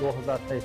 2023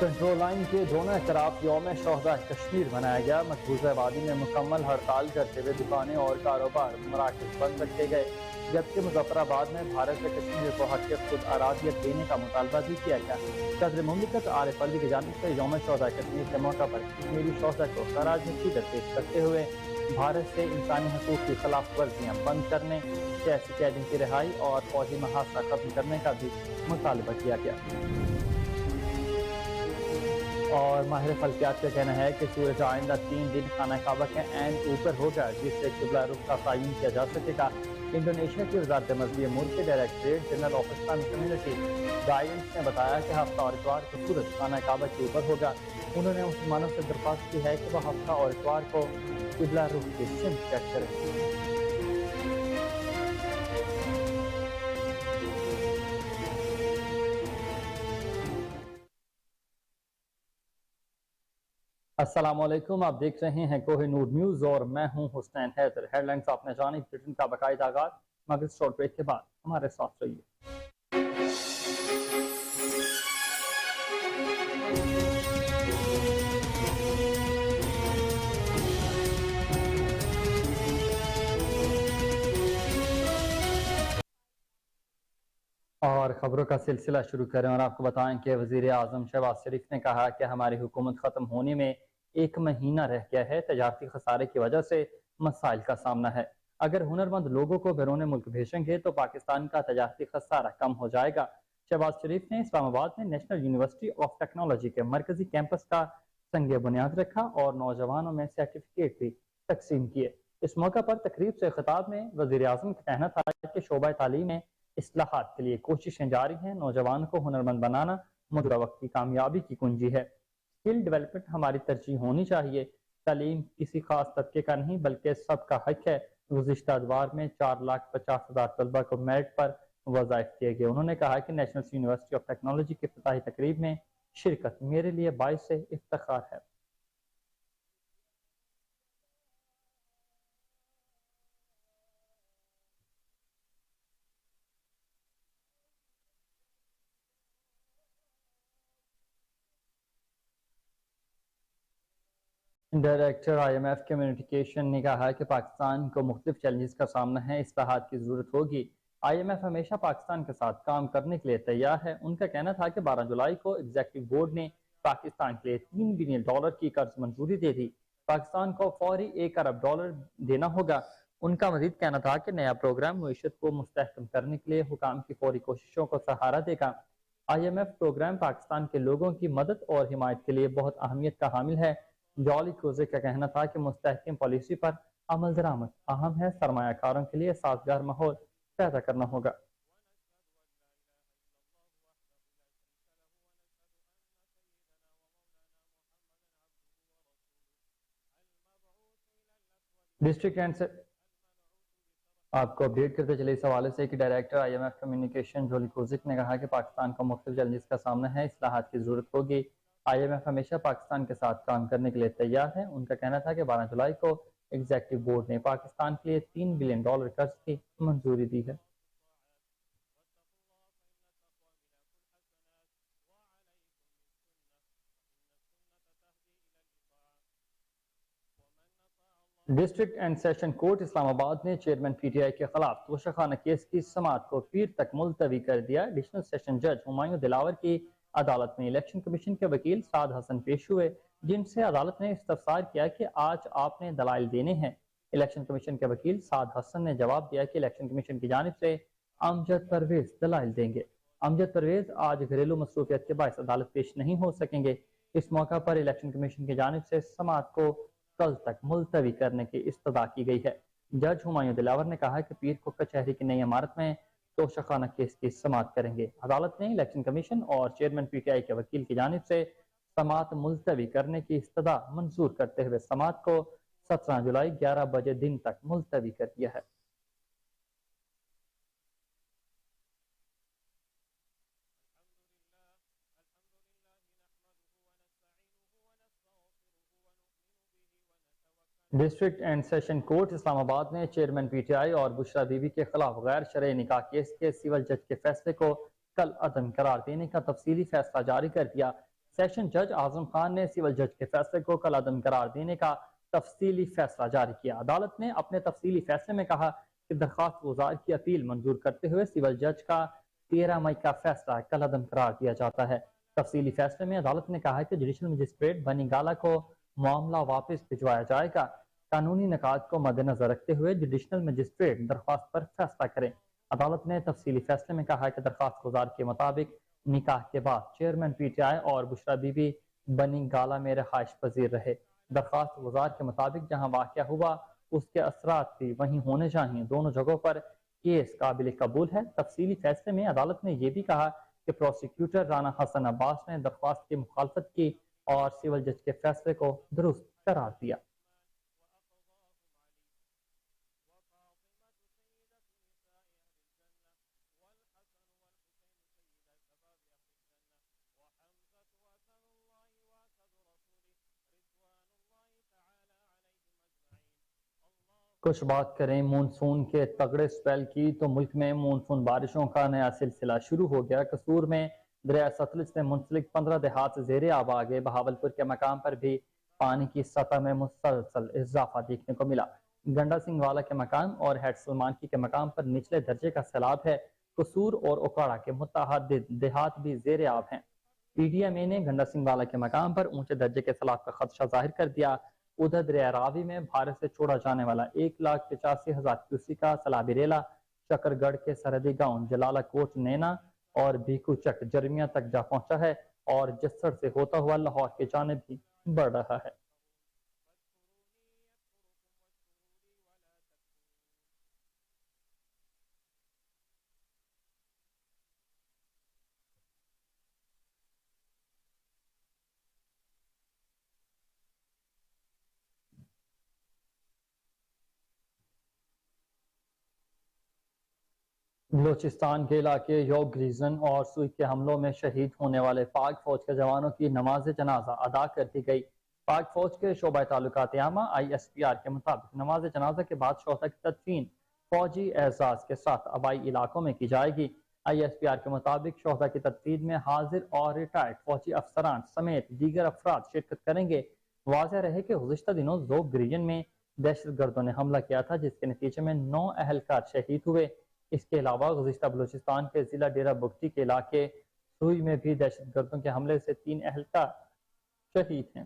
control line کے دونوں اطراف یوم شہداء کشمیر منایا گیا۔ مقبوضہ وادی میں مکمل ہڑتال کرتے ہوئے دکانیں اور کاروبار مراکز بند رکھے گئے، جبکہ مظفر آباد میں بھارت سے کشمیر کو حق خود ارادیت دینے کا مطالبہ بھی کیا گیا۔ صدر مملکت عارف الوی کی جانب سے یوم شہداء کشمیر کے موقع پر کشمیری شہداء کو خراج عقیدت پیش کرتے ہوئے بھارت سے انسانی حقوق کی خلاف ورزیاں بند کرنے، سیاسی قیدیوں کی رہائی اور فوجی محاصرہ ختم کرنے کا بھی مطالبہ کیا گیا۔ اور ماہر فلکیات کا کہنا ہے کہ سورج آئندہ 3 دن خانہ کعبہ کے عین اوپر ہوگا، جس سے قبلہ رخ کا تعین کیا جا سکے گا۔ انڈونیشیا کی وزارت مذہبی امور کے directorate general of Islamic community guidance نے بتایا کہ ہفتہ اور اتوار کو سورج خانہ کعبہ کے اوپر ہوگا۔ انہوں نے مسلمانوں سے درخواست کی ہے کہ وہ ہفتہ اور اتوار کو قبلہ رخ کی سمت چیک کریں۔ السلام علیکم، آپ دیکھ رہے ہیں کوہ نور نیوز اور میں ہوں حسین حیدر۔ ہیڈ لائنز آپ نے جانی، بریٹن کا باقاعدہ آغاز، مگر شارٹ بریک کے بعد ہمارے ساتھ رہیے۔ اور خبروں کا سلسلہ شروع کریں اور آپ کو بتائیں کہ وزیر اعظم شہباز شریف نے کہا کہ ہماری حکومت ختم ہونے میں 1 مہینہ رہ گیا ہے۔ تجارتی خسارے کی وجہ سے مسائل کا سامنا ہے۔ اگر ہنرمند لوگوں کو بیرون ملک بھیجیں گے تو پاکستان کا تجارتی خسارہ کم ہو جائے گا۔ شہباز شریف نے اسلام آباد میں نیشنل یونیورسٹی آف ٹیکنالوجی کے مرکزی کیمپس کا سنگ بنیاد رکھا اور نوجوانوں میں سرٹیفکیٹ بھی تقسیم کیے۔ اس موقع پر تقریب سے خطاب میں وزیر اعظم کا کہنا تھا کہ شعبہ تعلیم میں اصلاحات کے لیے کوششیں جاری ہیں۔ نوجوان کو ہنرمند بنانا موجودہ وقت کی کامیابی کی کنجی ہے۔ اسکل ڈیولپمنٹ ہماری ترجیح ہونی چاہیے۔ تعلیم کسی خاص طبقے کا نہیں بلکہ سب کا حق ہے۔ گزشتہ ادوار میں 4,50,000 طلبہ کو میرٹ پر وظائف دیے گئے۔ انہوں نے کہا کہ نیشنل یونیورسٹی آف ٹیکنالوجی کی افتتاحی تقریب میں شرکت میرے لیے باعث افتخار ہے۔ Director I M F communication نے کہا کہ پاکستان کو مختلف چیلنجز کا سامنا ہے، اصلاحات کی ضرورت ہوگی۔ آئی ایم ایف ہمیشہ پاکستان کے ساتھ کام کرنے کے لیے تیار ہے۔ ان کا کہنا تھا کہ 12 جولائی کو ایگزیکٹو بورڈ نے پاکستان کے لیے $3 بلین کی قرض منظوری دے دی۔ پاکستان کو فوری $1 ارب دینا ہوگا۔ ان کا مزید کہنا تھا کہ نیا پروگرام معیشت کو مستحکم کرنے کے لیے حکام کی فوری کوششوں کو سہارا دے گا۔ I M F programme Pakistan کے لوگوں کی مدد اور حمایت کے لیے بہت اہمیت کا حامل ہے۔ جولی کوزے کا کہنا تھا کہ مستحکم پالیسی پر عمل درآمد اہم ہے۔ سرمایہ کاروں کے لیے سازگار ماحول پیدا کرنا ہوگا۔ ڈسٹرکٹ اینڈ آپ کو اپڈیٹ کرتے چلے اس حوالے سے کہ director I M F communication Julie Kozack نے کہا کہ پاکستان کو مختلف چیلنجز کا سامنا ہے، اصلاحات کی ضرورت ہوگی۔ آئی ایم ایف ہمیشہ پاکستان کے ساتھ کام کرنے کے لیے تیار ہے۔ ان کا کہنا تھا کہ 12 جولائی کو ایگزیکٹو بورڈ نے پاکستان کے لیے $3 بلین قرض کی منظوری دی ہے۔ ڈسٹرکٹ اینڈ سیشن کورٹ اسلام آباد نے چیئرمین پی ٹی آئی کے خلاف توشیخانہ کیس کی سماعت کو پیر تک ملتوی کر دیا۔ ایڈیشنل سیشن جج ہمایوں دلاور کی عدالت میں الیکشن کمیشن کے وکیل سعد حسن پیش ہوئے، جن سے عدالت نے استفسار کیا کہ آج آپ نے دلائل دینے ہیں۔ الیکشن کمیشن کے وکیل سعد حسن نے جواب دیا کہ الیکشن کمیشن کی جانب سے امجد پرویز دلائل دیں گے۔ امجد پرویز آج گھریلو مصروفیت کے باعث عدالت پیش نہیں ہو سکیں گے۔ اس موقع پر الیکشن کمیشن کی جانب سے سماعت کو کل تک ملتوی کرنے کی استدعا کی گئی ہے۔ جج ہمایوں دلاور نے کہا کہ پیر کو کچہری کی نئی عمارت میں توشیخانہ کیس کی سماعت کریں گے۔ عدالت نے الیکشن کمیشن اور چیئرمین پی ٹی آئی کے وکیل کی جانب سے سماعت ملتوی کرنے کی استدعا منظور کرتے ہوئے سماعت کو 17 جولائی 11 بجے دن تک ملتوی کر دیا ہے۔ ڈسٹرکٹ اینڈ سیشن کورٹ اسلام آباد نے چیئرمین پی ٹی آئی اور بشرا بی بی کے خلاف غیر شرعی نکاح کیس کے سول جج کے فیصلے کو کل عدم قرار دینے کا تفصیلی فیصلہ جاری کر دیا۔ سیشن جج اعظم خان نے سول جج کے فیصلے کو کالعدم قرار دینے کا تفصیلی فیصلہ جاری کیا۔ عدالت نے اپنے تفصیلی فیصلے میں کہا کہ درخواست گزار کی اپیل منظور کرتے ہوئے سول جج کا 13 مئی کا فیصلہ کالعدم قرار دیا جاتا ہے۔ تفصیلی فیصلے میں عدالت نے کہا کہ جوڈیشل مجسٹریٹ بنی گالا کو معاملہ واپس بھجوایا جائے گا۔ قانونی نکات کو مد نظر رکھتے ہوئے جوڈیشل مجسٹریٹ درخواست پر فیصلہ کریں۔ عدالت نے تفصیلی فیصلے میں کہا کہ درخواست گزار کے مطابق نکاح کے بعد چیئرمین پی ٹی آئی اور بشرا بی بی بنی گالا میں رہائش پذیر رہے۔ درخواست گزار کے مطابق جہاں واقعہ ہوا اس کے اثرات بھی وہیں ہونے چاہیے، دونوں جگہوں پر کیس قابل قبول ہے۔ تفصیلی فیصلے میں عدالت نے یہ بھی کہا کہ پروسیکیوٹر رانا حسن عباس نے درخواست کی مخالفت کی اور سول جج کے فیصلے کو درست قرار دیا۔ کچھ بات کریں مونسون کے تگڑے سپیل کی تو ملک میں مونسون بارشوں کا نیا سلسلہ شروع ہو گیا۔ قصور میں دریائے ستلج سے منسلک 15 دیہات زیر آب آ گئے۔ بہاولپور کے مقام پر بھی پانی کی سطح میں مسلسل اضافہ دیکھنے کو ملا۔ گنڈا سنگھ والا کے مقام اور ہیڈ سلمانکی کے مقام پر نچلے درجے کا سیلاب ہے۔ قصور اور اکاڑا کے متعدد دیہات بھی زیر آب ہیں۔ پی ڈی ایم اے نے گنڈا سنگھ والا کے مقام پر اونچے درجے کے سیلاب کا خدشہ ظاہر کر دیا۔ ادھر دریائے راوی میں بھارت سے چھوڑا جانے والا 1,85,000 کیوسی کا سیلابی ریلا شکر گڑھ کے سرحدی گاؤں جلالہ کوٹ نینا اور بھیکو چک جرمیا تک جا پہنچا ہے اور جسڑ سے ہوتا ہوا لاہور کی جانب بھی بڑھ رہا ہے۔ بلوچستان کے علاقے یوگ ریزن اور سوئی کے حملوں میں شہید ہونے والے پاک فوج کے جوانوں کی نماز جنازہ ادا کر دی گئی۔ پاک فوج کے شعبہ تعلقات عامہ ISPR کے مطابق نماز جنازہ کے بعد شہداء کی تدفین فوجی اعزاز کے ساتھ آبائی علاقوں میں کی جائے گی۔ ISPR کے مطابق شہداء کی تدفین میں حاضر اور ریٹائرڈ فوجی افسران سمیت دیگر افراد شرکت کریں گے۔ واضح رہے کہ گزشتہ دنوں زوگ ریجن میں دہشت گردوں نے حملہ کیا تھا جس کے نتیجے میں 9 اہلکار شہید ہوئے۔ اس کے علاوہ گزشتہ بلوچستان کے ضلع ڈیرہ بگٹی کے علاقے سوئی میں بھی دہشت گردوں کے حملے سے 3 اہلکار شہید ہیں۔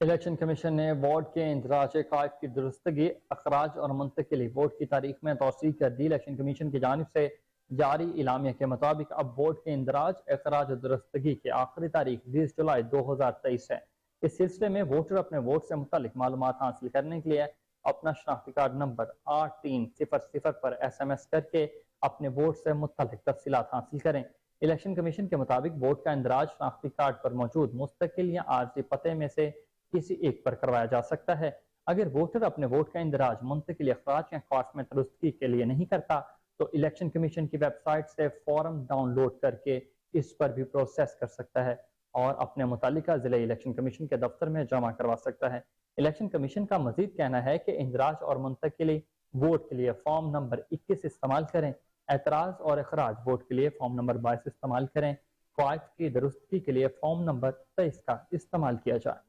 الیکشن کمیشن نے ووٹ کے اندراج قائد کی درستگی، اخراج اور منتقلی ووٹ کی تاریخ میں توسیع کر دی۔ الیکشن کمیشن کی جانب سے جاری اعلامیہ کے مطابق اب ووٹ کے اندراج، اخراج اور درستگی کی آخری تاریخ 20 جولائی 2023 ہے۔ اس سلسلے میں ووٹر اپنے ووٹ سے متعلق معلومات حاصل کرنے کے لیے اپنا شناختی کارڈ نمبر 8300 پر SMS کر کے اپنے ووٹ سے متعلق تفصیلات حاصل کریں۔ الیکشن کمیشن کے مطابق ووٹ کا اندراج شناختی کارڈ پر موجود مستقل یا عارضی پتے میں سے کسی ایک پر کروایا جا سکتا ہے۔ اگر ووٹر اپنے ووٹ کا اندراج منتقلی، اخراج یا کارڈ میں درستگی کے لیے نہیں کرتا تو الیکشن کمیشن کی ویب سائٹ سے فارم ڈاؤن لوڈ کر کے اس پر بھی پروسیس کر سکتا ہے اور اپنے متعلقہ ضلع الیکشن کمیشن کے دفتر میں جمع کروا سکتا ہے۔ الیکشن کمیشن کا مزید کہنا ہے کہ اندراج اور منتقلی ووٹ کے لیے فارم نمبر 21 استعمال کریں، اعتراض اور اخراج ووٹ کے لیے فارم نمبر 22 استعمال کریں، قواعد کی درستگی کے لیے فارم نمبر 23 کا استعمال کیا جائے۔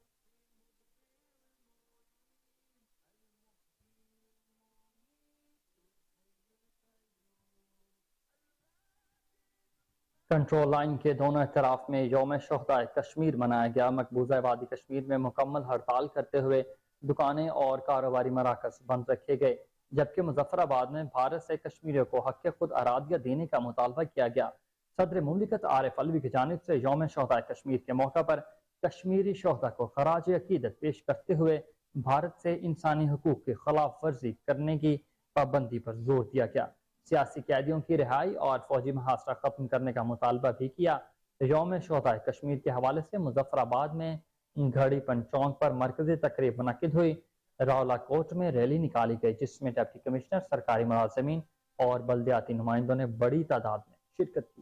کنٹرول لائن کے دونوں اطراف میں یوم شہدائے کشمیر منایا گیا۔ مقبوضہ وادی کشمیر میں مکمل ہڑتال کرتے ہوئے دکانیں اور کاروباری مراکز بند رکھے گئے، جبکہ مظفر آباد میں بھارت سے کشمیریوں کو حق خود ارادیہ دینے کا مطالبہ کیا گیا۔ صدر مملکت عارف علوی کی جانب سے یوم شہدائے کشمیر کے موقع پر کشمیری شہداء کو خراج عقیدت پیش کرتے ہوئے بھارت سے انسانی حقوق کی خلاف ورزی کرنے کی پابندی پر زور دیا گیا۔ سیاسی قیدیوں کی رہائی اور فوجی محاصرہ ختم کرنے کا مطالبہ بھی کیا۔ یوم شہدائے کشمیر کے حوالے سے مظفر آباد میں گھڑی پن چوک پر مرکزی تقریب منعقد ہوئی۔ راولا کوٹ میں ریلی نکالی گئی جس میں ڈپٹی کمشنر، سرکاری ملازمین اور بلدیاتی نمائندوں نے بڑی تعداد میں شرکت کی۔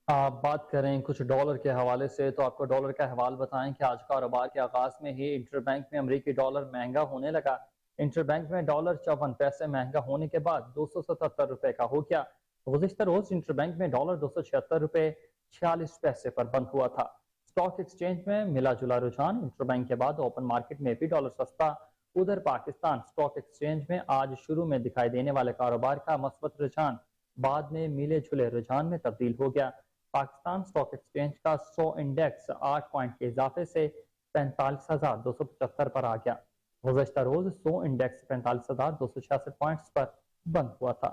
آپ بات کریں کچھ ڈالر کے حوالے سے تو آپ کو ڈالر کا حوال بتائیں کہ آج کاروبار کے آغاز میں ہی انٹر بینک میں امریکی ڈالر مہنگا ہونے لگا۔ انٹر بینک میں ڈالر 54 پیسے مہنگا ہونے کے بعد 277 روپے کا ہو گیا۔ گزشتہ روز انٹر بینک میں ڈالر 276 روپے 46 پیسے پر بند ہوا تھا۔ اسٹاک ایکسچینج میں ملا جلا رجحان، انٹر بینک کے بعد اوپن مارکیٹ میں بھی ڈالر سستا۔ ادھر پاکستان اسٹاک ایکسچینج میں آج شروع میں دکھائی دینے والے کاروبار کا مثبت رجحان بعد میں ملے جلے رجحان میں تبدیل ہو گیا۔ پاکستان اسٹاک ایکسچینج کا 100 انڈیکس 8 پوائنٹ کے اضافے سے 45,275 پر آ گیا۔ گزشتہ روز 100 انڈیکس 45,266 پوائنٹس پر بند ہوا تھا۔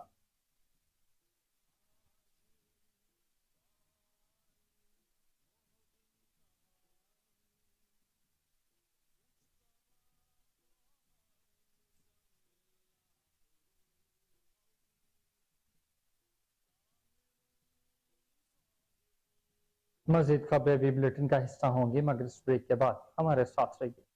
مزید خبریں بھی بلیٹن کا حصہ ہوں گی مگر اس بریک کے بعد ہمارے ساتھ رہیے۔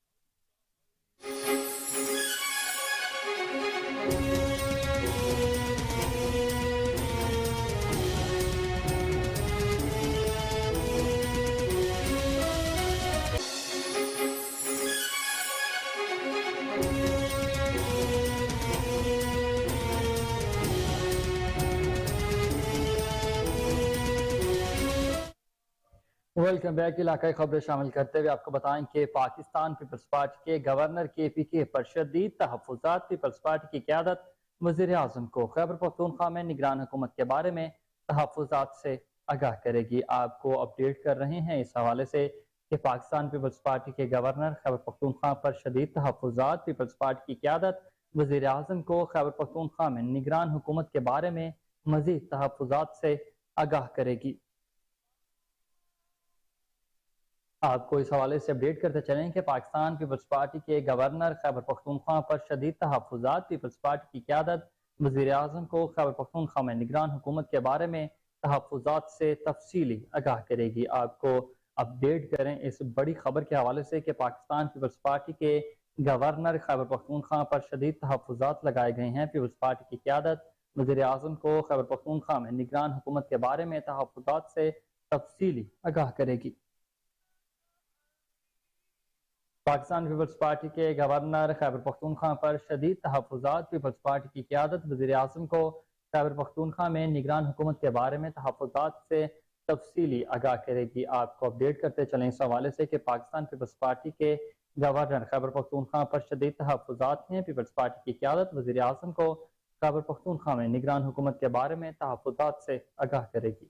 Welcome back. علاقائی خبریں شامل کرتے ہوئے آپ کو بتائیں کہ پاکستان پیپلز پارٹی کے گورنر کے پی کے پر شدید تحفظات، پیپلز پارٹی کی قیادت وزیر اعظم کو خیبر پختونخوا میں نگران حکومت کے بارے میں تحفظات سے آگاہ کرے گی۔ آپ کو اپڈیٹ کر رہے ہیں اس حوالے سے کہ پاکستان پیپلز پارٹی کے گورنر خیبر پختونخوا پر شدید تحفظات، پیپلز پارٹی کی قیادت وزیر اعظم کو خیبر پختونخوا میں نگران حکومت کے بارے میں مزید تحفظات سے آگاہ کرے گی۔ آپ کو اس حوالے سے اپڈیٹ کرتے چلیں کہ پاکستان پیپلز پارٹی کے گورنر خیبر پختونخوا پر شدید تحفظات، پیپلز پارٹی کی قیادت وزیر اعظم کو خیبر پختونخوا میں نگران حکومت کے بارے میں تحفظات سے تفصیلی آگاہ کرے گی۔ آپ کو اپڈیٹ کریں اس بڑی خبر کے حوالے سے کہ پاکستان پیپلز پارٹی کے گورنر خیبر پختونخوا پر شدید تحفظات لگائے گئے ہیں۔ پیپلز پارٹی کی قیادت وزیر اعظم کو خیبر پختونخوا میں نگران حکومت کے بارے میں تحفظات سے تفصیلی آگاہ کرے گی۔ پاکستان پیپلز پارٹی کے گورنر خیبر پختونخوا پر شدید تحفظات، پیپلز پارٹی کی قیادت وزیر اعظم کو خیبر پختونخوا میں نگران حکومت کے بارے میں تحفظات سے تفصیلی آگاہ کرے گی۔ آپ کو اپڈیٹ کرتے چلیں اس حوالے سے کہ پاکستان پیپلز پارٹی کے گورنر خیبر پختونخوا پر شدید تحفظات ہیں۔ پیپلز پارٹی کی قیادت وزیر اعظم کو خیبر پختونخوا میں نگران حکومت کے بارے میں تحفظات سے آگاہ کرے گی۔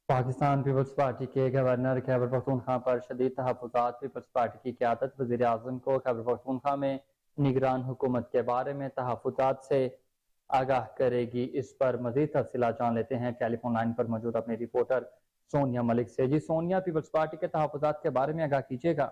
پاکستان پیپلز پارٹی کے گورنر خیبر پختونخوا پر شدید تحفظات، پیپلز پارٹی کی قیادت وزیر اعظم کو خیبر پختونخوا میں نگران حکومت کے بارے میں تحفظات سے آگاہ کرے گی۔ اس پر مزید تفصیلات جان لیتے ہیں ٹیلی فون لائن پر موجود اپنے رپورٹر سونیا ملک سے۔ جی سونیا، پیپلز پارٹی کے تحفظات کے بارے میں آگاہ کیجیے گا۔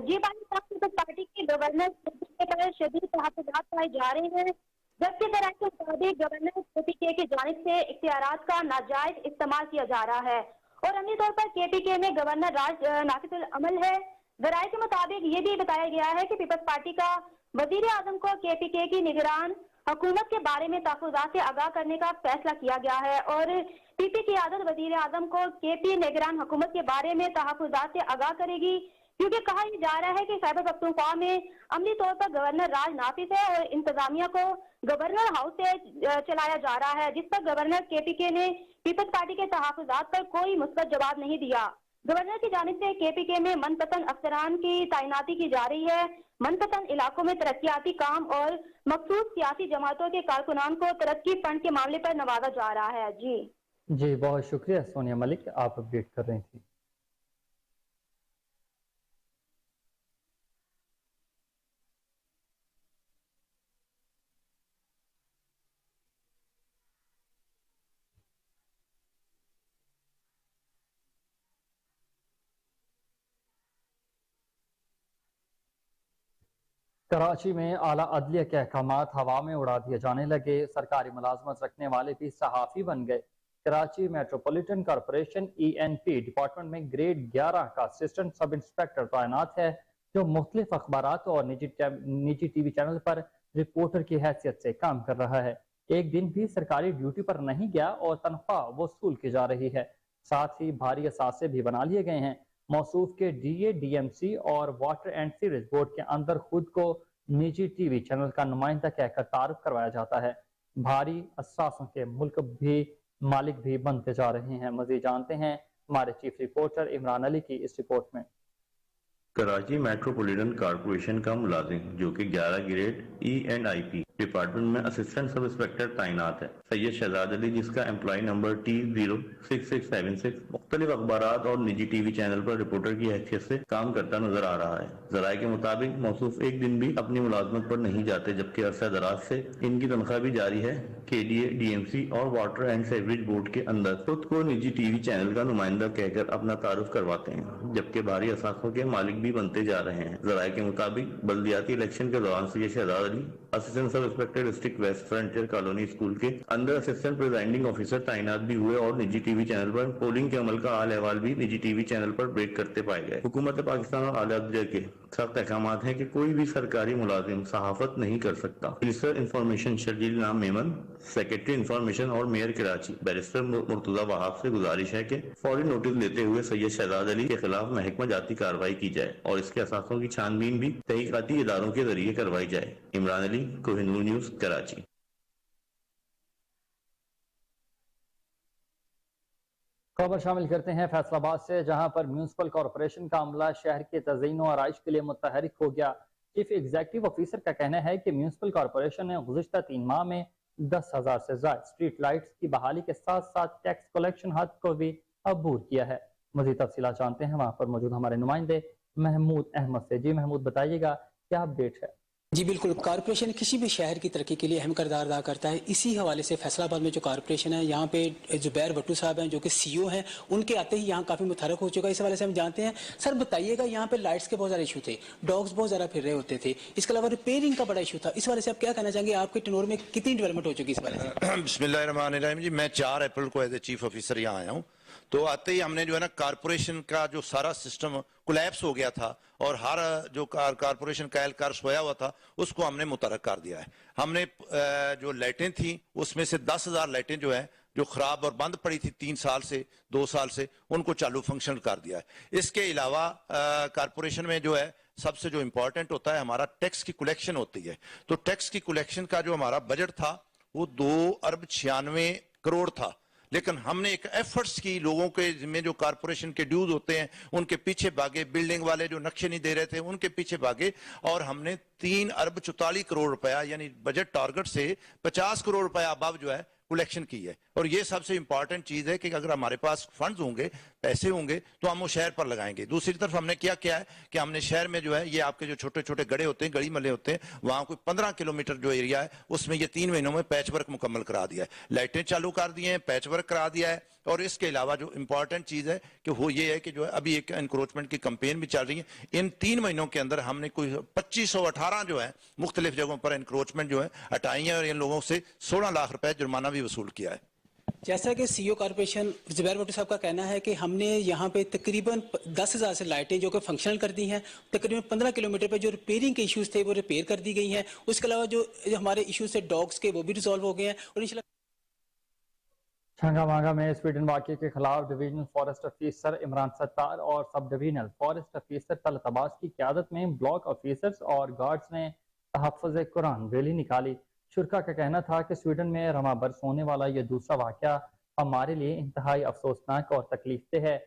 جی، پاکستان پیپلز پارٹی کے گورنر پر شدید تحفظات پائے جا رہے ہیں، جبکہ ذرائع کے مطابق گورنر کے پی کے کی جانب سے اختیارات کا ناجائز استعمال کیا جا رہا ہے اور عملی طور پر کے پی کے میں گورنر راج نافذ العمل ہے۔ ذرائع کے مطابق یہ بھی بتایا گیا ہے کہ پیپلز پارٹی کا وزیر اعظم کو کے پی کے کی نگران حکومت کے بارے میں تحفظات سے آگاہ کرنے کا فیصلہ کیا گیا ہے اور پی پی کی عادت وزیر اعظم کو کے پی نگران حکومت کے بارے میں تحفظات سے آگاہ کرے گی، کیونکہ کہا یہ جا رہا ہے کہ خیبر پختونخوا میں عملی طور پر گورنر راج نافذ ہے اور انتظامیہ کو گورنر ہاؤس سے چلایا جا رہا ہے، جس پر گورنر کے پی کے نے پیپلز پارٹی کے تحفظات پر کوئی مثبت جواب نہیں دیا۔ گورنر کی جانب سے کے پی کے میں من پسند افسران کی تعیناتی کی جا رہی ہے۔ من پسند علاقوں میں ترقیاتی کام اور مخصوص سیاسی جماعتوں کے کارکنان کو ترقی فنڈ کے معاملے پر نوازا جا رہا ہے۔ جی بہت شکریہ سونیا ملک، آپ اپڈیٹ کر رہی تھی۔ کراچی میں اعلیٰ عدلیہ کے احکامات ہوا میں اڑا دیے جانے لگے، سرکاری ملازمت رکھنے والے بھی صحافی بن گئے۔ Karachi metropolitan corporation ENP department میں گریڈ 11 کا اسسٹنٹ سب انسپیکٹر تعینات ہے، جو مختلف اخبارات اور نجی ٹی وی چینل پر رپورٹر کی حیثیت سے کام کر رہا ہے۔ ایک دن بھی سرکاری ڈیوٹی پر نہیں گیا اور تنخواہ وصول کی جا رہی ہے۔ ساتھ ہی بھاری اثاثے بھی بنا لیے گئے ہیں۔ موصوف کے DMC اور واٹر اینڈ سیوریج بورڈ کے اندر خود کو نجی ٹی وی چینل کا نمائندہ کہہ کر تعارف کروایا جاتا ہے۔ بھاری اثاثوں کے مالک بھی بنتے جا رہے ہیں۔ مزید جانتے ہیں ہمارے چیف رپورٹر عمران علی کی اس رپورٹ میں۔ کراچی میٹروپولیٹن کارپوریشن کا ملازم جو کہ 11 گریڈ ENIP ڈپارٹمنٹ میں اسسٹنٹ سب انسپیکٹر تعینات ہے، سید شہزاد علی، جس کا امپلائی نمبر T06676 مختلف اخبارات اور نجی ٹی وی چینل پر رپورٹر کی حیثیت سے کام کرتا نظر آ رہا ہے۔ ذرائع کے مطابق موصوف ایک دن بھی اپنی ملازمت پر نہیں جاتے، جبکہ عرصہ دراز سے ان کی تنخواہ بھی جاری ہے۔ KDA DMC اور واٹر اینڈ سیوریج بورڈ کے اندر خود کو نجی ٹی وی چینل کا نمائندہ کہہ کر اپنا تعارف کرواتے ہیں، جبکہ بھاری اثاثوں کے مالک بھی بنتے جا رہے ہیں۔ ذرائع کے مطابق بلدیاتی الیکشن کے دوران Syed Shahzad Ali assistant sub inspector district West Frontier Colony school کے اندر اسسٹنٹ پریزائڈنگ آفیسر تعینات بھی ہوئے اور نجی ٹی وی چینل پر پولنگ کے عمل کا حال احوال بھی نجی ٹی وی چینل پر بریک کرتے پائے گئے۔ حکومت پاکستان اور اعلیٰ عدلیہ کے سخت احکامات ہیں کہ کوئی بھی سرکاری ملازم صحافت نہیں کر سکتا۔ منسٹر انفارمیشن شرجیل نام میمن، سیکرٹری انفارمیشن اور میئر کراچی بیرسٹر مرتضی وہاب سے گزارش ہے کہ فوری نوٹس لیتے ہوئے سید شہزاد علی کے خلاف محکمہ جاتی کارروائی کی جائے اور اس کے اثاثوں کی چھان بین بھی تحقیقاتی اداروں کے ذریعے کروائی جائے۔ عمران علی، کوہ نور نیوز، کراچی۔ خبر شامل کرتے ہیں فیصل آباد سے، جہاں پر میونسپل کارپوریشن کا عملہ شہر کے تزئین و آرائش کے لیے متحرک ہو گیا۔ چیف ایگزیکٹو آفیسر کا کہنا ہے کہ میونسپل کارپوریشن نے گزشتہ 3 ماہ میں 10,000 سے زائد اسٹریٹ لائٹس کی بحالی کے ساتھ ساتھ ٹیکس کلیکشن حد کو بھی عبور کیا ہے۔ مزید تفصیلات جانتے ہیں وہاں پر موجود ہمارے نمائندے محمود احمد سے۔ جی محمود، بتائیے گا کیا اپڈیٹ ہے؟ جی بالکل، کارپوریشن کسی بھی شہر کی ترقی کے لیے اہم کردار ادا کرتا ہے۔ اسی حوالے سے فیصل آباد میں جو کارپوریشن ہے، یہاں پہ زبیر بٹو صاحب ہیں جو کہ CEO ہیں، ان کے آتے ہی یہاں کافی متحرک ہو چکا ہے۔ اس حوالے سے ہم جانتے ہیں، سر بتائیے گا، یہاں پہ لائٹس کے بہت زیادہ ایشو تھے، ڈاگز بہت زیادہ پھر رہے ہوتے تھے، اس کے علاوہ ریپیئرنگ کا بڑا ایشو تھا، اس حوالے سے آپ کیا کہنا چاہیں گے؟ آپ کے ٹنور میں کتنی ڈیولپمنٹ ہو چکی اس حوالے سے؟ بسم اللہ الرحمن الرحیم۔ جی میں 4 اپریل کو ایز اے چیف آفیسر یہاں آیا ہوں، تو آتے ہی ہم نے جو ہے نا کارپوریشن کا جو سارا سسٹم کولیپس ہو گیا تھا اور ہر جو کارپوریشن کا اہلکار سویا ہوا تھا اس کو ہم نے متحرک کر دیا ہے۔ ہم نے جو لائٹیں تھیں اس میں سے 10,000 لائٹیں جو ہیں جو خراب اور بند پڑی تھی 3 سال سے 2 سال سے، ان کو چالو فنکشن کر دیا ہے۔ اس کے علاوہ کارپوریشن میں جو ہے سب سے جو امپورٹنٹ ہوتا ہے ہمارا ٹیکس کی کلیکشن ہوتی ہے، تو ٹیکس کی کلیکشن کا جو ہمارا بجٹ تھا وہ 2.96 ارب تھا، لیکن ہم نے ایک ایفرٹس کی، لوگوں کے ذمہ جو کارپوریشن کے ڈیوز ہوتے ہیں ان کے پیچھے بھاگے، بلڈنگ والے جو نقشے نہیں دے رہے تھے ان کے پیچھے بھاگے، اور ہم نے 3.44 ارب روپیہ یعنی بجٹ ٹارگٹ سے 50 کروڑ روپیہ ابو جو ہے کلیکشن کی ہے۔ اور یہ سب سے امپورٹنٹ چیز ہے کہ اگر ہمارے پاس فنڈز ہوں گے، پیسے ہوں گے، تو ہم وہ شہر پر لگائیں گے۔ دوسری طرف ہم نے کیا ہے کہ ہم نے شہر میں جو ہے یہ آپ کے جو چھوٹے چھوٹے گڑے ہوتے ہیں، گڑی ملے ہوتے ہیں، وہاں کوئی 15 کلومیٹر جو ایریا ہے اس میں یہ 3 مہینوں میں پیچ ورک مکمل کرا دیا ہے، لائٹیں چالو کر دی ہیں، پیچ ورک کرا دیا ہے۔ اور اس کے علاوہ جو امپورٹنٹ چیز ہے کہ وہ یہ ہے کہ جو ہے ابھی ایک انکروچمنٹ کی کمپین بھی چل رہی ہے۔ ان 3 مہینوں کے اندر ہم نے کوئی 2518 جو ہے مختلف جگہوں پر انکروچمنٹ جو ہے ہٹائی ہیں اور ان لوگوں سے 16 لاکھ روپے جرمانہ بھی وصول کیا ہے۔ جیسا کہ CEO کارپوریشن زبیر بٹو صاحب کا کہنا ہے کہ ہم نے یہاں پہ تقریباً 10,000 سے لائٹیں جو کہ فنکشنل کر دی ہیں، تقریباً 15 کلومیٹر پہ جو ریپیئرنگ کے ایشوز تھے وہ ریپیئر کر دی گئی ہیں، اس کے علاوہ جو ہمارے ایشوز تھے ڈاگز کے وہ بھی ریزالو ہو گئے ہیں، اور انشاءاللہ چھنگا مانگا میں اسپیڈن واقعے کے خلاف divisional forest officer Imran Sattar اور sub divisional forest officer Talat Abbas کی قیادت میں بلاک آفیسرز اور گارڈز نے تحفظ قرآن ریلی نکالی۔ شرکا کا کہنا تھا کہ سویڈن میں رواں برس ہونے والا یہ دوسرا واقعہ ہمارے لیے انتہائی افسوسناک اور تکلیف دہ ہے۔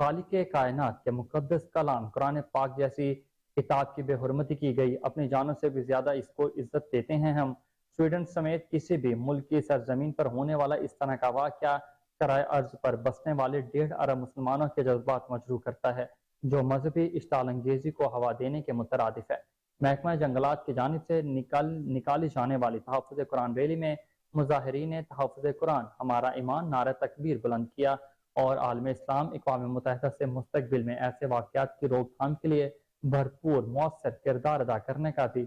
خالق کائنات کے مقدس کلام قرآن پاک جیسی کتاب کی بے حرمتی کی گئی، اپنی جانوں سے بھی زیادہ اس کو عزت دیتے ہیں ہم۔ سویڈن سمیت کسی بھی ملک کی سرزمین پر ہونے والا اس طرح کا واقعہ کرۂ ارض پر بسنے والے 1.5 ارب مسلمانوں کے جذبات مجروح کرتا ہے، جو مذہبی اشتعال انگیزی کو ہوا دینے کے مترادف ہے۔ محکمہ جنگلات کی جانب سے نکالی جانے والی تحفظ قرآن ریلی میں مظاہرین نے تحفظ قرآن ہمارا ایمان نعرہ تکبیر بلند کیا اور عالم اسلام اقوام متحدہ سے مستقبل میں ایسے واقعات کی روک تھام کے لیے بھرپور مؤثر کردار ادا کرنے کا بھی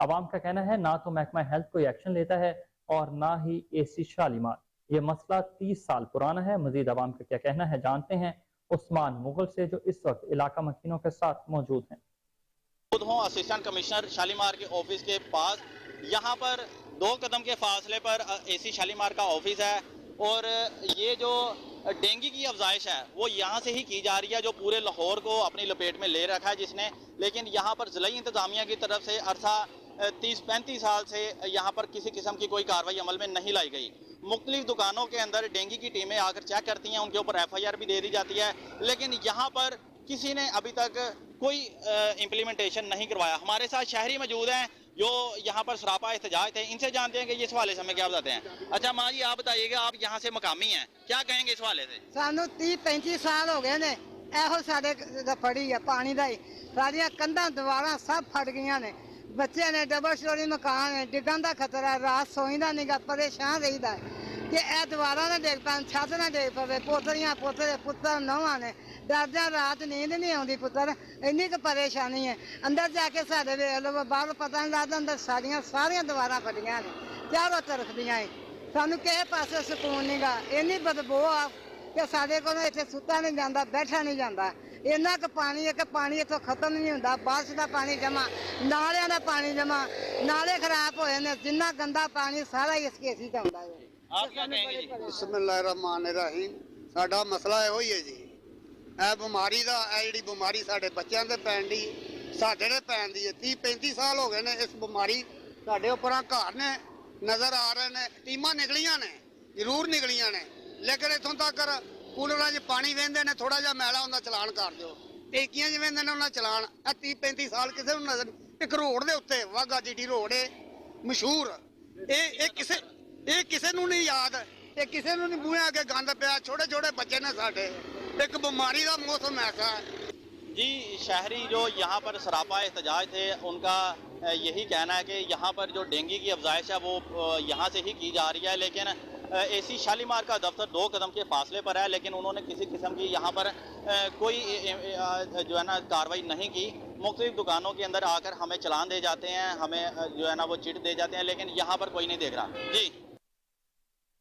عوام کا کہنا ہے نہ تو محکمہ ہیلتھ کوئی ایکشن لیتا ہے اور نہ ہی AC شالیمار. یہ مسئلہ 30 سال پرانا ہے. مزید عوام کا کیا کہنا ہے جانتے ہیں عثمان مغل سے جو اس وقت علاقہ مکینوں کے ساتھ موجود ہیں. خود ہوں اسسٹنٹ کمشنر شالیمار کے آفس کے پاس. یہاں پر 2 قدم کے فاصلے پر AC شالیمار کا آفس ہے اور یہ جو ڈینگی کی افزائش ہے وہ یہاں سے ہی کی جا رہی ہے جو پورے لاہور کو اپنی لپیٹ میں لے رکھا ہے جس نے. لیکن یہاں پر ضلعی انتظامیہ کی طرف سے عرصہ 30-35 سال سے یہاں پر کسی قسم کی کوئی کارروائی عمل میں نہیں لائی گئی. مختلف دکانوں کے اندر ڈینگی کی ٹیمیں آ کر چیک کرتی ہیں, ان کے اوپر FIR بھی دے دی جاتی ہے, لیکن یہاں پر کسی نے ابھی تک کوئی امپلیمنٹیشن نہیں کروایا. ہمارے ساتھ شہری موجود ہیں جو یہاں پر سراپا احتجاج تھے, ان سے جانتے ہیں کہ یہ اس حوالے سے ہمیں کیا بتاتے ہیں. اچھا ماں جی آپ بتائیے گا, آپ یہاں سے مقامی ہیں, کیا کہیں گے اس حوالے سے؟ سانو 30-35 سال ہو گئے نے ਇਹੋ ਸਾਡੇ ਫੜੀ ਆ ਪਾਣੀ ਦਾ ਹੀ. ਸਾਡੀਆਂ ਕੰਧਾਂ ਦੀਵਾਰਾਂ ਸਭ ਫਟ ਗਈਆਂ ਨੇ. ਬੱਚੇ ਨੇ ਡਬਲ ਸਟੋਰੀ ਮਕਾਨ ਨੇ, ਡਿੱਗਣ ਦਾ ਖਤਰਾ, ਰਾਤ ਸੌਂਦਾ ਨਹੀਂਗਾ, ਪਰੇਸ਼ਾਨ ਰਹੀਦਾ ਕਿ ਇਹ ਦੀਵਾਰਾਂ ਨਾ ਡਿੱਗ ਪੈਣ, ਛੱਤ ਨਾ ਡਿੱਗ ਪਵੇ. ਪੋਤਰੀਆਂ ਪੋਤਰੇ ਪੁੱਤਰ ਨੌਵਾਂ ਨੇ, ਡਰਦਿਆਂ ਰਾਤ ਨੀਂਦ ਨਹੀਂ ਆਉਂਦੀ ਪੁੱਤਰ, ਇੰਨੀ ਕੁ ਪਰੇਸ਼ਾਨੀ ਹੈ. ਅੰਦਰ ਜਾ ਕੇ ਸਾਡੇ ਵੇਖ ਲਓ ਬਾਹਰ ਪਤਾ ਨਹੀਂ ਲੱਗਦਾ, ਅੰਦਰ ਸਾਰੀਆਂ ਦੀਵਾਰਾਂ ਫਟੀਆਂ ਨੇ ਚਾਰੋਂ ਤਰਫ ਦੀਆਂ ਹੀ. ਸਾਨੂੰ ਕਿਸੇ ਪਾਸੇ ਸਕੂਨ ਨਹੀਂਗਾ, ਇੰਨੀ ਬਦਬੂ ਆ ਕਿ ਸਾਡੇ ਕੋਲੋਂ ਇੱਥੇ ਸੁੱਤਾ ਨਹੀਂ ਜਾਂਦਾ, ਬੈਠਾ ਨਹੀਂ ਜਾਂਦਾ. ਇੰਨਾ ਕੁ ਪਾਣੀ ਹੈ ਕਿ ਪਾਣੀ ਇੱਥੋਂ ਖਤਮ ਨਹੀਂ ਹੁੰਦਾ. ਬਾਰਿਸ਼ ਦਾ ਪਾਣੀ ਜਮਾ, ਨਾਲਿਆਂ ਦਾ ਪਾਣੀ ਜਮਾ, ਨਾਲੇ ਖਰਾਬ ਹੋਏ ਨੇ. ਜਿੰਨਾ ਗੰਦਾ ਪਾਣੀ ਸਾਰਾ ਹੀ ਇਸ ਕੇਸੀ 'ਚ ਆਉਂਦਾ ਹੈ. ਆਪ ਕੀ ਕਹੇਂਗੇ ਜੀ? ਬਿਸਮਿਲ੍ਲਾਹਿਰਰਹਿਮਾਨਿਰਰਹੀਮ. ਸਾਡਾ ਮਸਲਾ ਇਹੋ ਹੀ ਹੈ ਜੀ, ਇਹ ਬਿਮਾਰੀ ਦਾ, ਇਹ ਜਿਹੜੀ ਬਿਮਾਰੀ ਸਾਡੇ ਬੱਚਿਆਂ ਤੇ ਪੈਣ ਦੀ, ਸਾਡੇ ਤੇ ਪੈਣ ਦੀ ਹੈ. 30-35 ਸਾਲ ਹੋ ਗਏ ਨੇ ਇਸ ਬਿਮਾਰੀ ਸਾਡੇ ਉੱਪਰਾਂ ਘਰ ਨੇ ਨਜ਼ਰ ਆ ਰਹੇ ਨੇ. ਟੀਮਾਂ ਨਿਕਲੀਆਂ ਨੇ, ਜ਼ਰੂਰ ਨਿਕਲੀਆਂ ਨੇ, ਲੇਕਿਨ ਇੱਥੋਂ ਤੱਕ ਕੂਲਰਾਂ 'ਚ ਪਾਣੀ ਵਹਿੰਦੇ ਨੇ, ਥੋੜਾ ਜਿਹਾ ਮੈਲਾ ਹੁੰਦਾ ਚਲਾਨ ਕਰ ਦਿਓ. ਟੇਕੀਆਂ 'ਚ ਵਹਿੰਦੇ ਨੇ ਉਹਨਾਂ ਚਲਾਨ. ਇਹ 30-35 ਸਾਲ ਕਿਸੇ ਨੂੰ ਨਜ਼ਰ. ਇੱਕ ਰੋਡ ਦੇ ਉੱਤੇ ਵਾਘਾ GT ਰੋਡ ਹੈ ਮਸ਼ਹੂਰ, ਇਹ ਕਿਸੇ ਨੂੰ ਨਹੀਂ ਯਾਦ, ਇਹ ਕਿਸੇ ਨੂੰ ਨਹੀਂ ਬੂਹਿਆਂ ਅੱਗੇ ਗੰਦ ਪਿਆ. ਛੋਟੇ ਛੋਟੇ ਬੱਚੇ ਨੇ ਸਾਡੇ, ਇੱਕ ਬਿਮਾਰੀ ਦਾ ਮੌਸਮ ਐਸਾ ہے. جی شہری جو یہاں پر سراپا احتجاج تھے ان کا یہی کہنا ہے کہ یہاں پر جو ڈینگی کی افزائش ہے وہ یہاں سے ہی کی جا رہی ہے. لیکن AC شالیمار کا دفتر 2 قدم کے فاصلے پر ہے, لیکن انہوں نے کسی قسم کی یہاں پر کوئی جو ہے نا کارروائی نہیں کی. مختلف دکانوں کے اندر آ کر ہمیں چلان دے جاتے ہیں, ہمیں جو ہے نا وہ چٹ دے جاتے ہیں, لیکن یہاں پر کوئی نہیں دیکھ رہا. جی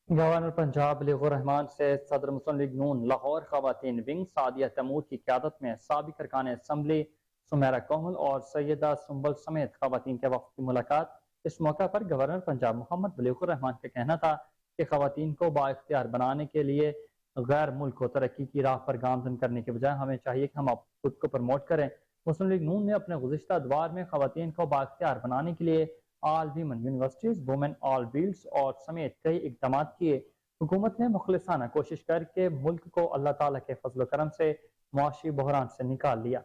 گورنر پنجاب بلیغ الرحمان سے صدر مسلم لیگ نون لاہور خواتین ونگ سعدیہ تیمور کی قیادت میں سابق ارکان اسمبلی سمیرہ کوہل اور سیدہ سنبل سمیت خواتین کے وفد کی ملاقات. اس موقع پر گورنر پنجاب محمد بلیغ الرحمان کا کہنا تھا کہ خواتین کو بااختیار بنانے کے لیے غیر ملک کو ترقی کی راہ پر گامزن کرنے کے بجائے ہمیں چاہیے کہ ہم خود کو پروموٹ کریں. مسلم لیگ نون نے اپنے گزشتہ ادوار میں خواتین کو بااختیار بنانے کے لیے آل ویمن یونیورسٹیز، وومن آل فیلڈز اور سمیت کئی اقدامات کیے. حکومت نے مخلصانہ کوشش کر کے ملک کو اللہ تعالیٰ کے فضل و کرم سے معاشی بحران سے نکال لیا.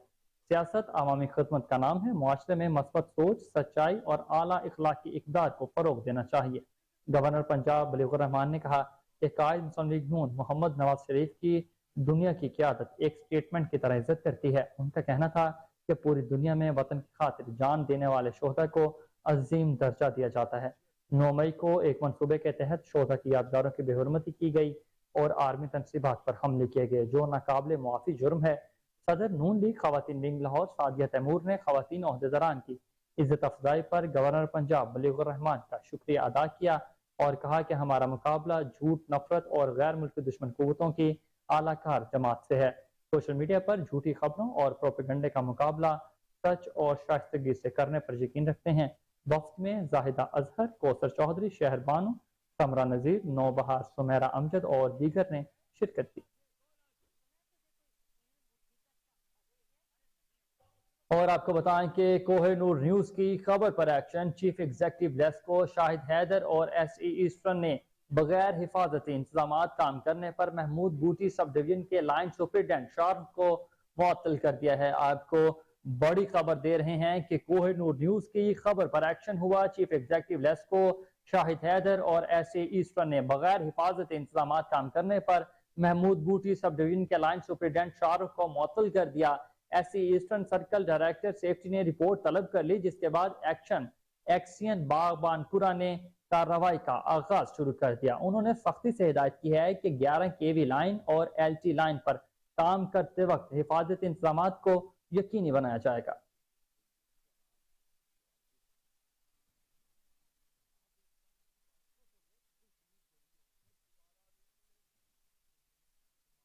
سیاست عوامی خدمت کا نام ہے. معاشرے میں مثبت سوچ، سچائی اور اعلیٰ اخلاقی اقدار کو فروغ دینا چاہیے. گورنر پنجاب بلیغ الرحمان نے کہا کہ قائد مسلم لیگ نون محمد نواز شریف کی دنیا کی قیادت ایک سٹیٹمنٹ کی طرح عزت کرتی ہے. ان کا کہنا تھا کہ پوری دنیا میں وطن کی خاطر جان دینے والے شہداء کو عظیم درجہ دیا جاتا ہے. 9 مئی کو ایک منصوبے کے تحت شہداء کی یادگاروں کی بے حرمتی کی گئی اور آرمی تنصیبات پر حملے کیے گئے جو ناقابل معافی جرم ہے. صدر نون لیگ خواتین ونگ لاہور سعدیہ تیمور نے خواتین عہدیداران کی عزت افزائی پر گورنر پنجاب بلیغ الرحمان کا شکریہ ادا کیا اور کہا کہ ہمارا مقابلہ جھوٹ، نفرت اور غیر ملکی دشمن قوتوں کی اعلیٰ کار جماعت سے ہے. سوشل میڈیا پر جھوٹی خبروں اور پروپیگنڈے کا مقابلہ سچ اور شائستگی سے کرنے پر یقین رکھتے ہیں. وفد میں زاہدہ اظہر، کوثر چودھری، شہر بانو، سمرہ نذیر، نوبہار سمیرہ امجد اور دیگر نے شرکت کی. اور آپ کو بتائیں کہ کوہ نور نیوز کی خبر پر ایکشن. چیف ایگزیکٹو لیسکو شاہد حیدر اور SE ایسٹرن نے بغیر حفاظتی انتظامات کام کرنے پر محمود بوٹی سب ڈویژن کے لائن سپرنٹینڈنٹ شارک کو معطل کر دیا ہے. آپ کو بڑی خبر دے رہے ہیں کہ کوہ نور نیوز کی خبر پر ایکشن ہوا. چیف ایگزیکٹو لیسکو شاہد حیدر اور SE ایسٹرن نے بغیر حفاظتی انتظامات کام کرنے پر محمود بوٹی سب ڈویژن کے لائن سپرنٹینڈنٹ شارک کو معطل کر دیا. SE eastern circle director safety نے رپورٹ طلب کر لی جس کے بعد ایکشن باغبان پورا نے کارروائی کا آغاز شروع کر دیا. انہوں نے سختی سے ہدایت کی ہے کہ 11 KV لائن اور LT لائن پر کام کرتے وقت حفاظتی انتظامات کو یقینی بنایا جائے گا.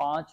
5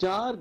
4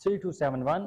3271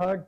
3rd